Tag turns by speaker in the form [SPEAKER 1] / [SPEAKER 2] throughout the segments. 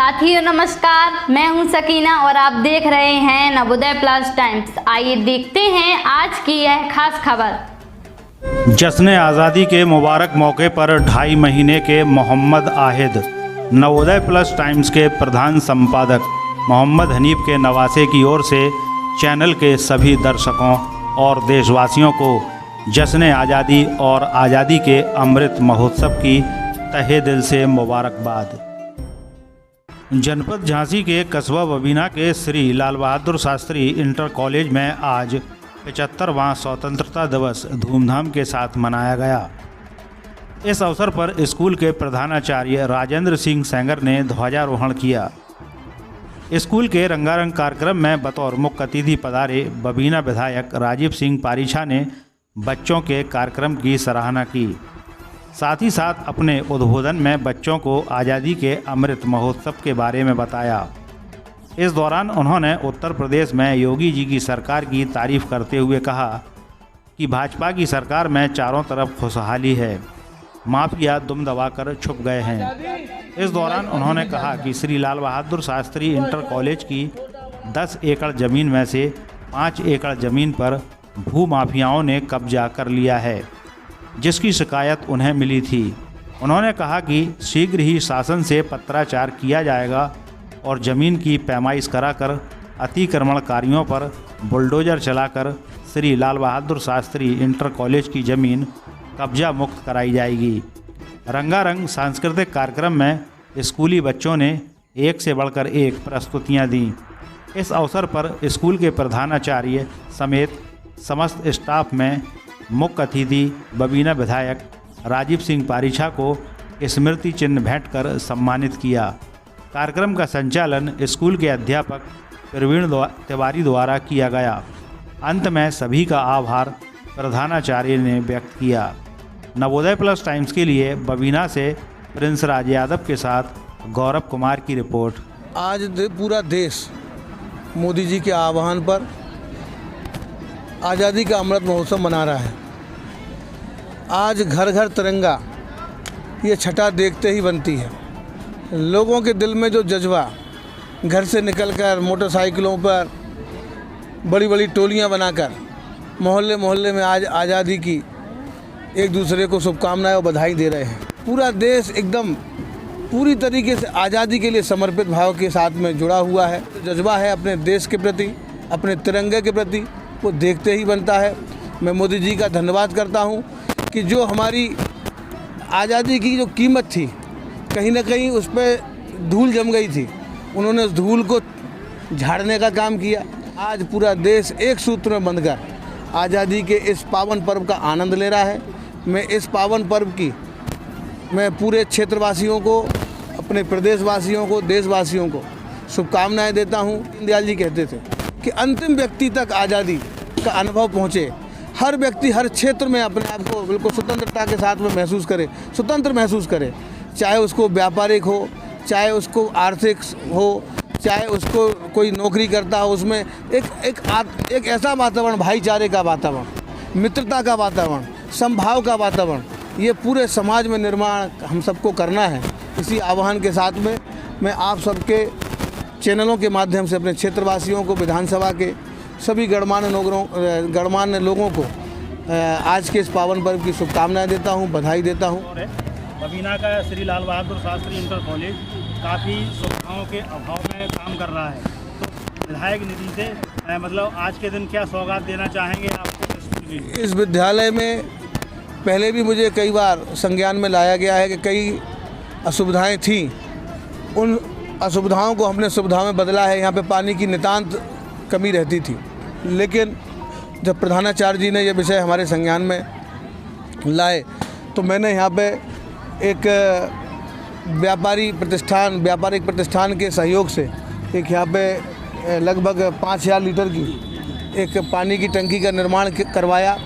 [SPEAKER 1] साथियों नमस्कार, मैं हूं सकीना और आप देख रहे हैं नवोदय प्लस टाइम्स। आइए देखते हैं आज की यह खास खबर।
[SPEAKER 2] जश्न आज़ादी के मुबारक मौके पर 2.5 महीने के मोहम्मद आहिद नवोदय प्लस टाइम्स के प्रधान संपादक मोहम्मद हनीफ के नवासे की ओर से चैनल के सभी दर्शकों और देशवासियों को जश्न आज़ादी और आज़ादी के अमृत महोत्सव की तहे दिल से मुबारकबाद। जनपद झांसी के कस्बा बबीना के श्री लाल बहादुर शास्त्री इंटर कॉलेज में आज 75वां स्वतंत्रता दिवस धूमधाम के साथ मनाया गया। इस अवसर पर स्कूल के प्रधानाचार्य राजेंद्र सिंह सेंगर ने ध्वजारोहण किया। स्कूल के रंगारंग कार्यक्रम में बतौर मुख्य अतिथि पधारे बबीना विधायक राजीव सिंह पारीछा ने बच्चों के कार्यक्रम की सराहना की। साथ ही साथ अपने उद्बोधन में बच्चों को आज़ादी के अमृत महोत्सव के बारे में बताया। इस दौरान उन्होंने उत्तर प्रदेश में योगी जी की सरकार की तारीफ करते हुए कहा कि भाजपा की सरकार में चारों तरफ खुशहाली है, माफिया दुम दबाकर छुप गए हैं। इस दौरान उन्होंने कहा कि श्री लाल बहादुर शास्त्री इंटर कॉलेज की 10 एकड़ ज़मीन में से 5 एकड़ ज़मीन पर भू माफियाओं ने कब्जा कर लिया है, जिसकी शिकायत उन्हें मिली थी। उन्होंने कहा कि शीघ्र ही शासन से पत्राचार किया जाएगा और ज़मीन की पैमाइश कराकर अतिक्रमणकारियों पर बुलडोजर चलाकर श्री लाल बहादुर शास्त्री इंटर कॉलेज की ज़मीन कब्जा मुक्त कराई जाएगी। रंगारंग सांस्कृतिक कार्यक्रम में स्कूली बच्चों ने एक से बढ़कर एक प्रस्तुतियां दीं। इस अवसर पर स्कूल के प्रधानाचार्य समेत समस्त स्टाफ में मुख्य अतिथि बबीना विधायक राजीव सिंह पारीछा को स्मृति चिन्ह भेंट कर सम्मानित किया। कार्यक्रम का संचालन स्कूल के अध्यापक प्रवीण तिवारी द्वारा किया गया। अंत में सभी का आभार प्रधानाचार्य ने व्यक्त किया। नवोदय प्लस टाइम्स के लिए बबीना से प्रिंस राज यादव के साथ गौरव कुमार की रिपोर्ट।
[SPEAKER 3] आज पूरा देश मोदी जी के आह्वान पर आज़ादी का अमृत महोत्सव मना रहा है। आज घर घर तिरंगा ये छटा देखते ही बनती है। लोगों के दिल में जो जज्बा, घर से निकलकर मोटरसाइकिलों पर बड़ी बड़ी टोलियां बनाकर मोहल्ले मोहल्ले में आज आज़ादी की एक दूसरे को शुभकामनाएं और बधाई दे रहे हैं। पूरा देश एकदम पूरी तरीके से आज़ादी के लिए समर्पित भाव के साथ में जुड़ा हुआ है। जज्बा है अपने देश के प्रति, अपने तिरंगे के प्रति, वो देखते ही बनता है। मैं मोदी जी का धन्यवाद करता हूँ कि जो हमारी आज़ादी की जो कीमत थी, कहीं ना कहीं उस पर धूल जम गई थी, उन्होंने उस धूल को झाड़ने का काम किया। आज पूरा देश एक सूत्र में बंधकर आज़ादी के इस पावन पर्व का आनंद ले रहा है। मैं इस पावन पर्व की मैं पूरे क्षेत्रवासियों को, अपने प्रदेशवासियों को, देशवासियों को शुभकामनाएं देता हूँ। दीनदयाल जी कहते थे कि अंतिम व्यक्ति तक आज़ादी का अनुभव पहुँचे, हर व्यक्ति हर क्षेत्र में अपने आप को बिल्कुल स्वतंत्रता के साथ में महसूस करे, स्वतंत्र महसूस करे, चाहे उसको व्यापारिक हो, चाहे उसको आर्थिक हो, चाहे उसको कोई नौकरी करता हो, उसमें एक ऐसा वातावरण, भाईचारे का वातावरण, मित्रता का वातावरण, समभाव का वातावरण, ये पूरे समाज में निर्माण हम सबको करना है। इसी आह्वान के साथ में मैं आप सबके चैनलों के माध्यम से अपने क्षेत्रवासियों को, विधानसभा के सभी गणमान्य लोगों को आज के इस पावन पर्व की शुभकामनाएं देता हूं, बधाई देता हूं।
[SPEAKER 2] बबीना का श्री लाल बहादुर शास्त्री इंटर कॉलेज काफ़ी सुविधाओं के अभाव में काम कर रहा है, तो विधायक निधि से मतलब आज के दिन क्या सौगात देना चाहेंगे आप?
[SPEAKER 3] इस विद्यालय में पहले भी मुझे कई बार संज्ञान में लाया गया है कि कई असुविधाएँ थीं, उन असुविधाओं को हमने सुविधा में बदला है। यहाँ पे पानी की नितांत कमी रहती थी, लेकिन जब प्रधानाचार्य जी ने यह विषय हमारे संज्ञान में लाए तो मैंने यहाँ पे एक व्यापारिक प्रतिष्ठान के सहयोग से एक यहाँ पे लगभग 5000 लीटर की एक पानी की टंकी का निर्माण करवाया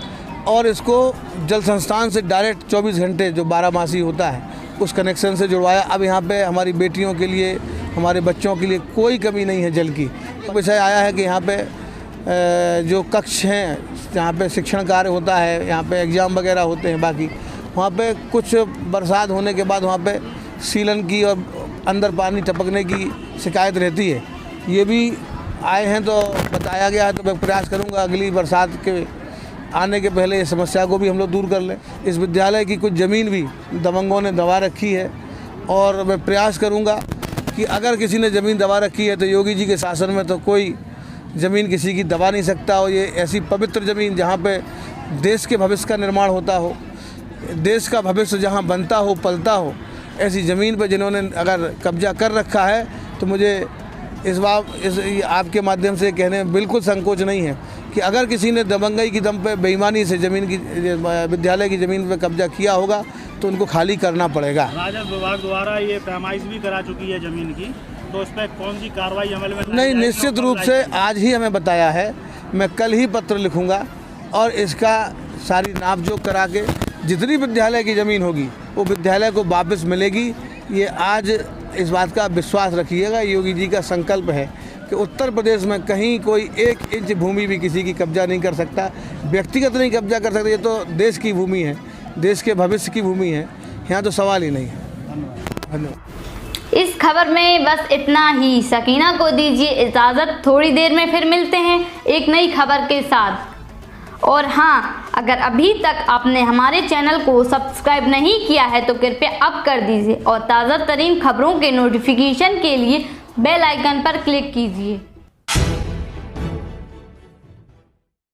[SPEAKER 3] और इसको जल संस्थान से डायरेक्ट 24 घंटे जो 12मासी होता है उस कनेक्शन से जुड़वाया। अब यहाँ पे हमारी बेटियों के लिए, हमारे बच्चों के लिए कोई कमी नहीं है जल की। तो विषय आया है कि यहाँ पे जो कक्ष हैं जहाँ पे शिक्षण कार्य होता है, यहाँ पे एग्ज़ाम वगैरह होते हैं, बाकी वहाँ पे कुछ बरसात होने के बाद वहाँ पे सीलन की और अंदर पानी टपकने की शिकायत रहती है। ये भी आए हैं तो बताया गया है, तो मैं प्रयास करूंगा अगली बरसात के आने के पहले इस समस्या को भी हम लोग दूर कर लें। इस विद्यालय की कुछ ज़मीन भी दबंगों ने दबा रखी है और मैं प्रयास करूंगा कि अगर किसी ने ज़मीन दबा रखी है तो योगी जी के शासन में तो कोई ज़मीन किसी की दबा नहीं सकता। और ये ऐसी पवित्र ज़मीन जहाँ पे देश के भविष्य का निर्माण होता हो, देश का भविष्य जहाँ बनता हो, पलता हो, ऐसी ज़मीन पर जिन्होंने अगर कब्जा कर रखा है तो मुझे इस आपके माध्यम से कहने में बिल्कुल संकोच नहीं है कि अगर किसी ने दबंगई की दम पे बेईमानी से ज़मीन की विद्यालय की ज़मीन पे कब्जा किया होगा तो उनको खाली करना पड़ेगा।
[SPEAKER 2] राजस्व विभाग द्वारा ये पैमाइश भी करा चुकी है ज़मीन की, तो उस पर कौन सी कार्रवाई अमल में
[SPEAKER 3] नहीं, निश्चित रूप से आज ही हमें बताया है, मैं कल ही पत्र लिखूंगा और इसका सारी नापजोख करा के जितनी विद्यालय की ज़मीन होगी वो विद्यालय को वापस मिलेगी। ये आज इस बात का विश्वास रखिएगा, योगी जी का संकल्प है कि उत्तर प्रदेश में कहीं कोई 1 इंच भूमि भी किसी की कब्जा नहीं कर सकता, व्यक्तिगत नहीं कब्जा कर सकता। ये तो देश की भूमि है, देश के भविष्य की भूमि है, यहाँ तो सवाल ही नहीं है। धन्यवाद।
[SPEAKER 1] इस खबर में बस इतना ही। सकीना को दीजिए इजाज़त, थोड़ी देर में फिर मिलते हैं एक नई खबर के साथ। और हाँ, अगर अभी तक आपने हमारे चैनल को सब्सक्राइब नहीं किया है तो कृपया अब कर दीजिए और ताज़ा तरीन खबरों के नोटिफिकेशन के लिए बेल आइकन पर क्लिक कीजिए।